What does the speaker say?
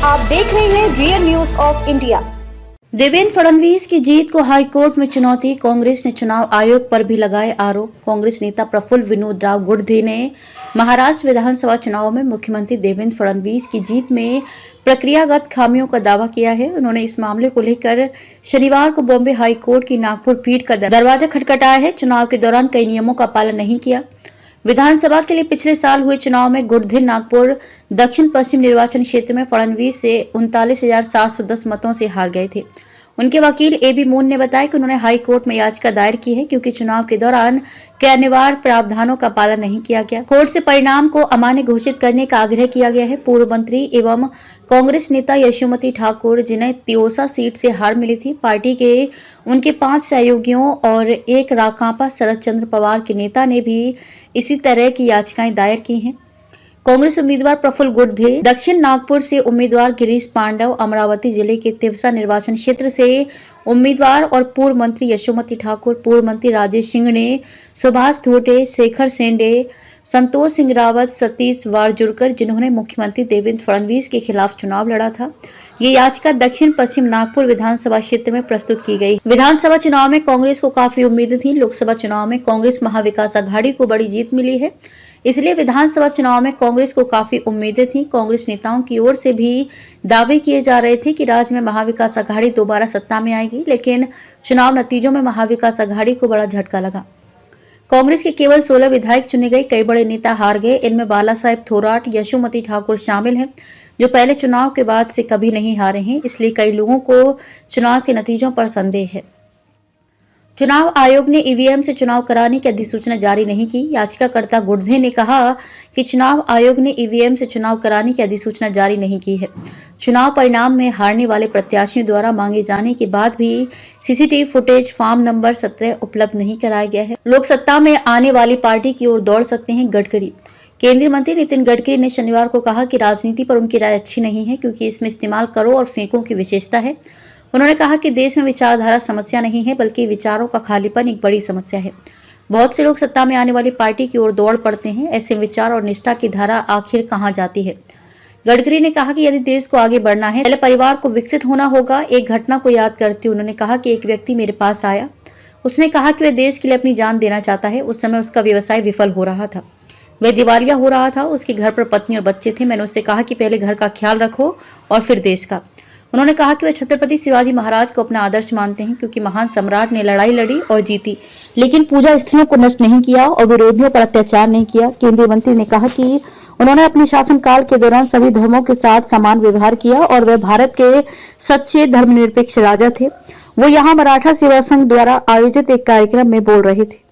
आप देख रहे हैं real news of India. Devendra Fadnavis की जीत को हाईकोर्ट में चुनौती। कांग्रेस ने चुनाव आयोग पर भी लगाए आरोप। कांग्रेस नेता प्रफुल्ल विनोद गुडधे ने महाराष्ट्र विधानसभा चुनाव में मुख्यमंत्री देवेंद्र फडणवीस की जीत में प्रक्रियागत खामियों का दावा किया है। उन्होंने इस मामले को लेकर शनिवार को बॉम्बे हाईकोर्ट की नागपुर पीठ का दरवाजा खटखटाया है। चुनाव के दौरान कई नियमों का पालन नहीं किया। विधानसभा के लिए पिछले साल हुए चुनाव में गुडधे नागपुर दक्षिण पश्चिम निर्वाचन क्षेत्र में फडणवीस से 39,710 मतों से हार गए थे। उनके वकील एबी मून ने बताया कि उन्होंने हाई कोर्ट में याचिका दायर की है क्योंकि चुनाव के दौरान कई अनिवार्य प्रावधानों का पालन नहीं किया गया। कोर्ट से परिणाम को अमान्य घोषित करने का आग्रह किया गया है। पूर्व मंत्री एवं कांग्रेस नेता यशोमती ठाकुर, जिन्हें तियोसा सीट से हार मिली थी, पार्टी के उनके 5 सहयोगियों और एक राकांपा शरद चंद्र पवार के नेता ने भी इसी तरह की याचिकाएं दायर की हैं। कांग्रेस उम्मीदवार प्रफुल्ल गुडधे, दक्षिण नागपुर से उम्मीदवार गिरीश पांडव, अमरावती जिले के तिवसा निर्वाचन क्षेत्र से उम्मीदवार और पूर्व मंत्री यशोमती ठाकुर, पूर्व मंत्री राजेश सिंघने, सुभाष धोटे, शेखर सेंडे, संतोष सिंह रावत, सतीश वारजुरकर, जिन्होंने मुख्यमंत्री देवेंद्र फडणवीस के खिलाफ चुनाव लड़ा था। ये याचिका दक्षिण पश्चिम नागपुर विधानसभा क्षेत्र में प्रस्तुत की गई। विधानसभा चुनाव में कांग्रेस को काफी उम्मीदें थी। लोकसभा चुनाव में कांग्रेस महाविकास आघाड़ी को बड़ी जीत मिली है, इसलिए विधानसभा चुनाव में कांग्रेस को काफी उम्मीदें थी। कांग्रेस नेताओं की ओर से भी दावे किए जा रहे थे कि राज्य में महाविकास आघाड़ी दोबारा सत्ता में आएगी, लेकिन चुनाव नतीजों में महाविकास आघाड़ी को बड़ा झटका लगा। कांग्रेस के केवल 16 विधायक चुने गए, कई बड़े नेता हार गए। इनमें बाला साहेब थोराट, यशोमती ठाकुर शामिल हैं, जो पहले चुनाव के बाद से कभी नहीं हारे हैं। इसलिए कई लोगों को चुनाव के नतीजों पर संदेह है। चुनाव आयोग ने ईवीएम से चुनाव कराने की अधिसूचना जारी नहीं की। याचिकाकर्ता गुडधे ने कहा कि चुनाव आयोग ने ईवीएम से चुनाव कराने की अधिसूचना जारी नहीं की है। चुनाव परिणाम में हारने वाले प्रत्याशियों द्वारा मांगे जाने के बाद भी सीसीटीवी फुटेज फॉर्म नंबर 17 उपलब्ध नहीं कराया गया है। लोग सत्ता में आने वाली पार्टी की ओर दौड़ सकते हैं। गडकरी, केंद्रीय मंत्री नितिन गडकरी ने शनिवार को कहा कि राजनीति पर उनकी राय अच्छी नहीं है क्योंकि इसमें इस्तेमाल करो और फेंको की विशेषता है। उन्होंने कहा कि देश में विचारधारा समस्या नहीं है, बल्कि विचारों का खालीपन एक बड़ी समस्या है। बहुत से लोग सत्ता में आने वाली पार्टी की ओर दौड़ पड़ते हैं। ऐसे विचार और निष्ठा की धारा आखिर कहां जाती है? गडकरी ने कहा कि यदि देश को आगे बढ़ना है, पहले परिवार को विकसित होना होगा। एक घटना को याद करते हुए उन्होंने कहा कि एक व्यक्ति मेरे पास आया। उसने कहा कि वह देश के लिए अपनी जान देना चाहता है। उस समय उसका व्यवसाय विफल हो रहा था, वह दिवालिया हो रहा था। उसके घर पर पत्नी और बच्चे थे। मैंने उससे कहा कि पहले घर का ख्याल रखो और फिर देश का। उन्होंने कहा कि वे छत्रपति शिवाजी महाराज को अपना आदर्श मानते हैं क्योंकि महान सम्राट ने लड़ाई लड़ी और जीती, लेकिन पूजा स्त्रियों को नष्ट नहीं किया और विरोधियों पर अत्याचार नहीं किया। केंद्रीय मंत्री ने कहा कि उन्होंने अपने शासनकाल के दौरान सभी धर्मों के साथ समान व्यवहार किया और वे भारत के सच्चे धर्मनिरपेक्ष राजा थे। वो यहाँ मराठा सेवा संघ द्वारा आयोजित एक कार्यक्रम में बोल रहे थे।